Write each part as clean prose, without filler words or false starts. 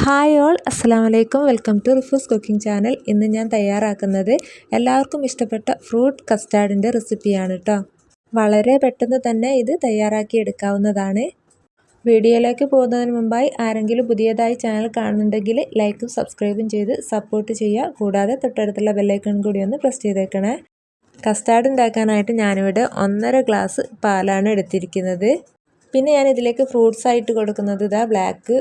Hi all, അസ്സലാമു അലൈക്കും. Welcome to Rifu's cooking channel. ഇന്ന് ഞാൻ തയ്യാറാക്കുന്നത് എല്ലാവർക്കും ഇഷ്ടപ്പെട്ട ഫ്രൂട്ട് കസ്റ്റാർഡിൻ്റെ റെസിപ്പിയാണ് കേട്ടോ. വളരെ പെട്ടെന്ന് തന്നെ ഇത് തയ്യാറാക്കി എടുക്കാവുന്നതാണ്. വീഡിയോയിലേക്ക് പോകുന്നതിന് മുമ്പായി ആരെങ്കിലും പുതിയതായി ചാനൽ കാണുന്നുണ്ടെങ്കിൽ ലൈക്കും സബ്സ്ക്രൈബും ചെയ്ത് സപ്പോർട്ട് ചെയ്യുക. കൂടാതെ തൊട്ടടുത്തുള്ള ബെല്ലൈക്കൺ കൂടി ഒന്ന് പ്രസ് ചെയ്തേക്കണേ. കസ്റ്റാർഡ് ഉണ്ടാക്കാനായിട്ട് ഞാനിവിടെ 1.5 ഗ്ലാസ് പാലാണ് എടുത്തിരിക്കുന്നത്. പിന്നെ ഞാൻ ഇതിലേക്ക് ഫ്രൂട്ട്സ് ആയിട്ട് കൊടുക്കുന്നത് ബ്ലാക്ക്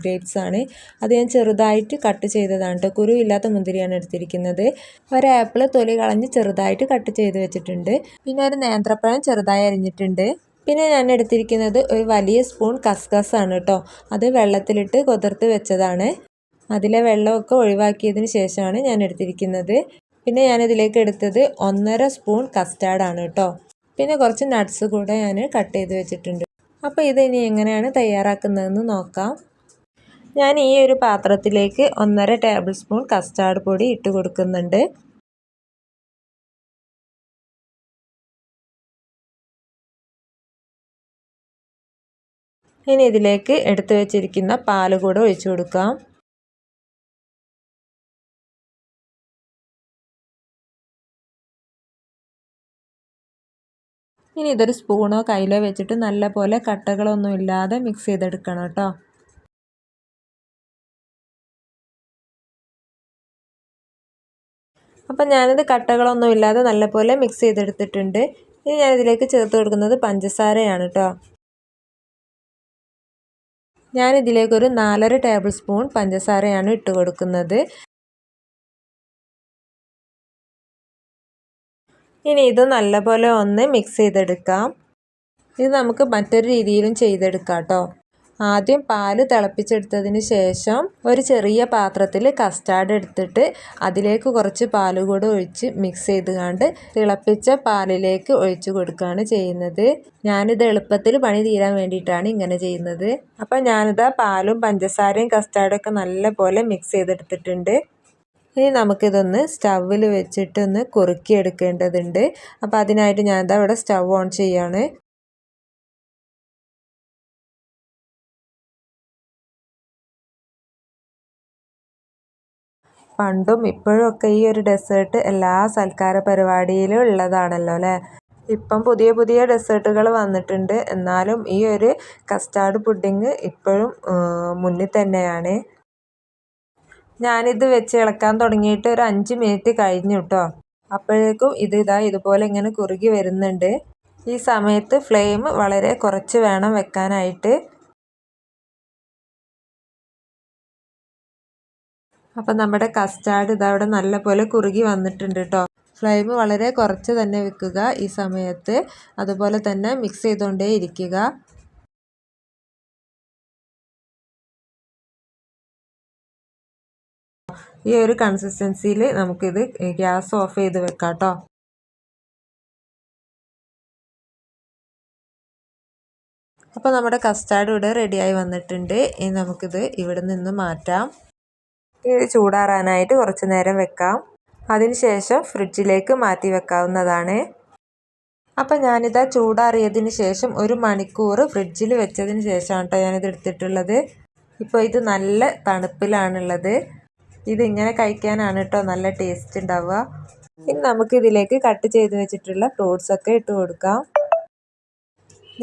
ഗ്രേപ്സ് ആണ്. അത് ഞാൻ ചെറുതായിട്ട് കട്ട് ചെയ്തതാണ് കേട്ടോ. കുരു ഇല്ലാത്ത മുന്തിരിയാണ് എടുത്തിരിക്കുന്നത്. ഒരു ആപ്പിൾ തൊലി കളഞ്ഞ് ചെറുതായിട്ട് കട്ട് ചെയ്ത് വെച്ചിട്ടുണ്ട്. പിന്നെ ഒരു നേന്ത്രപ്പഴം ചെറുതായി അരിഞ്ഞിട്ടുണ്ട്. പിന്നെ ഞാൻ എടുത്തിരിക്കുന്നത് ഒരു വലിയ സ്പൂൺ കസ്കസ് ആണ് കേട്ടോ. അത് വെള്ളത്തിലിട്ട് കുതിർത്ത് വെച്ചതാണ്. അതിലെ വെള്ളമൊക്കെ ഒഴിവാക്കിയതിന് ശേഷമാണ് ഞാൻ എടുത്തിരിക്കുന്നത്. പിന്നെ ഞാനിതിലേക്ക് എടുത്തത് 1.5 സ്പൂൺ കസ്റ്റാർഡാണ് കേട്ടോ. പിന്നെ കുറച്ച് നട്ട്സ് കൂടെ ഞാൻ കട്ട് ചെയ്ത് വെച്ചിട്ടുണ്ട്. അപ്പോൾ ഇത് ഇനി എങ്ങനെയാണ് തയ്യാറാക്കുന്നതെന്ന് നോക്കാം. ഞാൻ ഈ ഒരു പാത്രത്തിലേക്ക് 1.5 ടേബിൾ സ്പൂൺ കസ്റ്റാർഡ് പൊടി ഇട്ട് കൊടുക്കുന്നുണ്ട്. ഇനി ഇതിലേക്ക് എടുത്തു വെച്ചിരിക്കുന്ന പാല് കൂടെ ഒഴിച്ചു കൊടുക്കാം. ഇനി ഇതൊരു സ്പൂണോ കയ്യിലോ വെച്ചിട്ട് നല്ലപോലെ കട്ടകളൊന്നും ഇല്ലാതെ മിക്സ് ചെയ്തെടുക്കണം കേട്ടോ. അപ്പം ഞാനിത് കട്ടകളൊന്നും ഇല്ലാതെ നല്ലപോലെ മിക്സ് ചെയ്തെടുത്തിട്ടുണ്ട്. ഇനി ഞാനിതിലേക്ക് ചേർത്ത് കൊടുക്കുന്നത് പഞ്ചസാരയാണ് കേട്ടോ. ഞാനിതിലേക്കൊരു 4.5 ടേബിൾ സ്പൂൺ പഞ്ചസാരയാണ് ഇട്ട് കൊടുക്കുന്നത്. ഇനി ഇത് നല്ലപോലെ ഒന്ന് മിക്സ് ചെയ്തെടുക്കാം. ഇത് നമുക്ക് മറ്റൊരു രീതിയിലും ചെയ്തെടുക്കാം കേട്ടോ. ആദ്യം പാല് തിളപ്പിച്ചെടുത്തതിന് ശേഷം ഒരു ചെറിയ പാത്രത്തിൽ കസ്റ്റാർഡ് എടുത്തിട്ട് അതിലേക്ക് കുറച്ച് പാല് കൂടെ ഒഴിച്ച് മിക്സ് ചെയ്തുകൊണ്ട് തിളപ്പിച്ച പാലിലേക്ക് ഒഴിച്ചു കൊടുക്കുകയാണ് ചെയ്യുന്നത്. ഞാനിത് എളുപ്പത്തിൽ പണി തീരാൻ വേണ്ടിയിട്ടാണ് ഇങ്ങനെ ചെയ്യുന്നത്. അപ്പം ഞാനിതാ പാലും പഞ്ചസാരയും കസ്റ്റാർഡൊക്കെ നല്ലപോലെ മിക്സ് ചെയ്തെടുത്തിട്ടുണ്ട്. ഇനി നമുക്കിതൊന്ന് സ്റ്റൗവിൽ വെച്ചിട്ടൊന്ന് കുറുക്കിയെടുക്കേണ്ടതുണ്ട്. അപ്പോൾ അതിനായിട്ട് ഞാനിതാ ഇവിടെ സ്റ്റൗ ഓൺ ചെയ്യാണ്. പണ്ടും ഇപ്പോഴും ഒക്കെ ഈ ഒരു ഡെസേർട്ട് എല്ലാ സൽക്കാര പരിപാടിയിലും ഉള്ളതാണല്ലോ അല്ലേ. ഇപ്പം പുതിയ പുതിയ ഡെസേർട്ടുകൾ വന്നിട്ടുണ്ട്. എന്നാലും ഈ ഒരു കസ്റ്റാർഡ് പുഡിങ് ഇപ്പോഴും മുന്നിൽ തന്നെയാണ്. ഞാനിത് വെച്ച് ഇളക്കാൻ തുടങ്ങിയിട്ട് ഒരു 5 മിനിറ്റ് കഴിഞ്ഞു കേട്ടോ. അപ്പോഴേക്കും ഇതുപോലെ ഇങ്ങനെ കുറുകി വരുന്നുണ്ട്. ഈ സമയത്ത് ഫ്ലെയിം വളരെ കുറച്ച് വേണം വെക്കാനായിട്ട്. അപ്പം നമ്മുടെ കസ്റ്റാർഡ് അവിടെ നല്ലപോലെ കുറുകി വന്നിട്ടുണ്ട് കേട്ടോ. ഫ്ലെയിം വളരെ കുറച്ച് തന്നെ വെക്കുക ഈ സമയത്ത്. അതുപോലെ തന്നെ മിക്സ് ചെയ്തുകൊണ്ടേ ഇരിക്കുക. ഈ ഒരു കൺസിസ്റ്റൻസിയിൽ നമുക്കിത് ഗ്യാസ് ഓഫ് ചെയ്ത് വെക്കാം കേട്ടോ. അപ്പോൾ നമ്മുടെ കസ്റ്റാർഡ് ഇവിടെ റെഡിയായി വന്നിട്ടുണ്ട്. ഇനി നമുക്കിത് ഇവിടെ നിന്ന് മാറ്റാം. ഇത് ചൂടാറാനായിട്ട് കുറച്ച് നേരം വെക്കാം. അതിനുശേഷം ഫ്രിഡ്ജിലേക്ക് മാറ്റി വെക്കാവുന്നതാണ്. അപ്പം ഞാനിതാ ചൂടാറിയതിന് ശേഷം 1 മണിക്കൂർ ഫ്രിഡ്ജിൽ വെച്ചതിന് ശേഷമാണ് കേട്ടോ ഞാനിത് എടുത്തിട്ടുള്ളത്. ഇപ്പോൾ ഇത് നല്ല തണുപ്പിലാണുള്ളത്. ഇതിങ്ങനെ കഴിക്കാനാണ് കേട്ടോ നല്ല ടേസ്റ്റ് ഉണ്ടാവുക. ഇനി നമുക്കിതിലേക്ക് കട്ട് ചെയ്ത് വെച്ചിട്ടുള്ള ഫ്രൂട്ട്സൊക്കെ ഇട്ട് കൊടുക്കാം.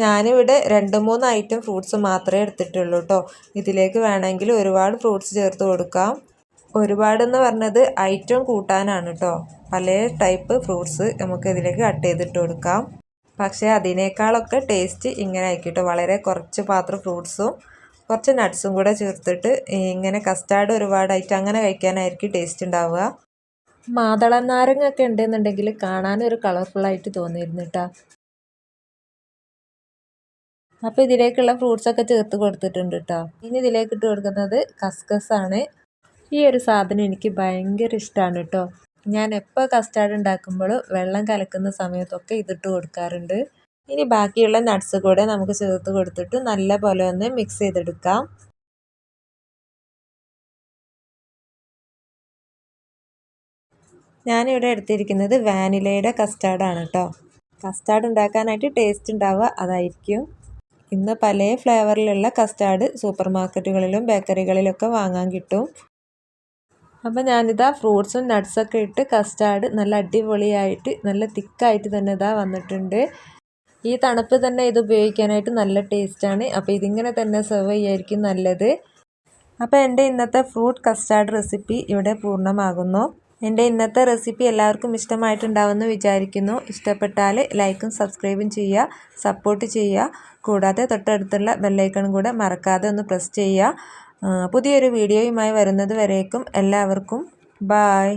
ഞാനിവിടെ 2-3 ഐറ്റം ഫ്രൂട്ട്സ് മാത്രമേ എടുത്തിട്ടുള്ളൂ കേട്ടോ. ഇതിലേക്ക് വേണമെങ്കിൽ ഒരുപാട് ഫ്രൂട്ട്സ് ചേർത്ത് കൊടുക്കാം. ഒരുപാടെന്ന് പറഞ്ഞത് ഐറ്റം കൂട്ടാനാണ് കേട്ടോ. പല ടൈപ്പ് ഫ്രൂട്ട്സ് നമുക്ക് ഇതിലേക്ക് കട്ട് ചെയ്തിട്ട് കൊടുക്കാം. പക്ഷേ അതിനേക്കാളൊക്കെ ടേസ്റ്റ് ഇങ്ങനെ ആയിക്കോട്ടോ. വളരെ കുറച്ച് പാത്രം ഫ്രൂട്ട്സും കുറച്ച് നട്ട്സും കൂടെ ചേർത്തിട്ട് ഇങ്ങനെ കസ്റ്റാർഡ് ഒരുപാടായിട്ട് അങ്ങനെ കഴിക്കാനായിരിക്കും ടേസ്റ്റ് ഉണ്ടാവുക. മാതള നാരങ്ങയൊക്കെ ഉണ്ടെന്നുണ്ടെങ്കിൽ കാണാനൊരു കളർഫുള്ളായിട്ട് തോന്നിയിരുന്നു കേട്ടോ. അപ്പോൾ ഇതിലേക്കുള്ള ഫ്രൂട്ട്സൊക്കെ ചേർത്ത് കൊടുത്തിട്ടുണ്ട് കേട്ടോ. ഇനി ഇതിലേക്ക് ഇട്ട് കൊടുക്കുന്നത് കസ്കസ് ആണ്. ഈ ഒരു സാധനം എനിക്ക് ഭയങ്കര ഇഷ്ടമാണ് കേട്ടോ. ഞാൻ എപ്പോൾ കസ്റ്റാർഡ് ഉണ്ടാക്കുമ്പോൾ വെള്ളം കലക്കുന്ന സമയത്തൊക്കെ ഇതിട്ട് കൊടുക്കാറുണ്ട്. ഇനി ബാക്കിയുള്ള നട്ട്സ് കൂടെ നമുക്ക് ചേർത്ത് കൊടുത്തിട്ട് നല്ല പോലെ ഒന്ന് മിക്സ് ചെയ്തെടുക്കാം. ഞാനിവിടെ എടുത്തിരിക്കുന്നത് വാനിലയുടെ കസ്റ്റാർഡാണ് കേട്ടോ. കസ്റ്റാർഡ് ഉണ്ടാക്കാനായിട്ട് ടേസ്റ്റ് ഉണ്ടാവുക അതായിരിക്കും. ഇന്ന് പല ഫ്ലേവറിലുള്ള കസ്റ്റാർഡ് സൂപ്പർ മാർക്കറ്റുകളിലും ബേക്കറികളിലൊക്കെ വാങ്ങാൻ കിട്ടും. അപ്പോൾ ഞാനിതാ ഫ്രൂട്ട്സും നട്ട്സൊക്കെ ഇട്ട് കസ്റ്റാർഡ് നല്ല അടിപൊളിയായിട്ട് നല്ല തിക്കായിട്ട് തന്നെ ഇതാ വന്നിട്ടുണ്ട്. ഈ തണുപ്പ് തന്നെ ഇത് ഉപയോഗിക്കാനായിട്ട് നല്ല ടേസ്റ്റാണ്. അപ്പോൾ ഇതിങ്ങനെ തന്നെ സെർവ് ചെയ്യായിരിക്കും നല്ലത്. അപ്പോൾ എൻ്റെ ഇന്നത്തെ ഫ്രൂട്ട് കസ്റ്റാർഡ് റെസിപ്പി ഇവിടെ പൂർണ്ണമാകുന്നു. എൻ്റെ ഇന്നത്തെ റെസിപ്പി എല്ലാവർക്കും ഇഷ്ടമായിട്ടുണ്ടാവുമെന്ന് വിചാരിക്കുന്നു. ഇഷ്ടപ്പെട്ടാൽ ലൈക്കും സബ്സ്ക്രൈബും ചെയ്യുക, സപ്പോർട്ട് ചെയ്യുക. കൂടാതെ തൊട്ടടുത്തുള്ള ബെല്ലൈക്കണും കൂടെ മറക്കാതെ ഒന്ന് പ്രസ് ചെയ്യുക. പുതിയൊരു വീഡിയോയുമായി വരുന്നത് വരേക്കും എല്ലാവർക്കും ബായ്.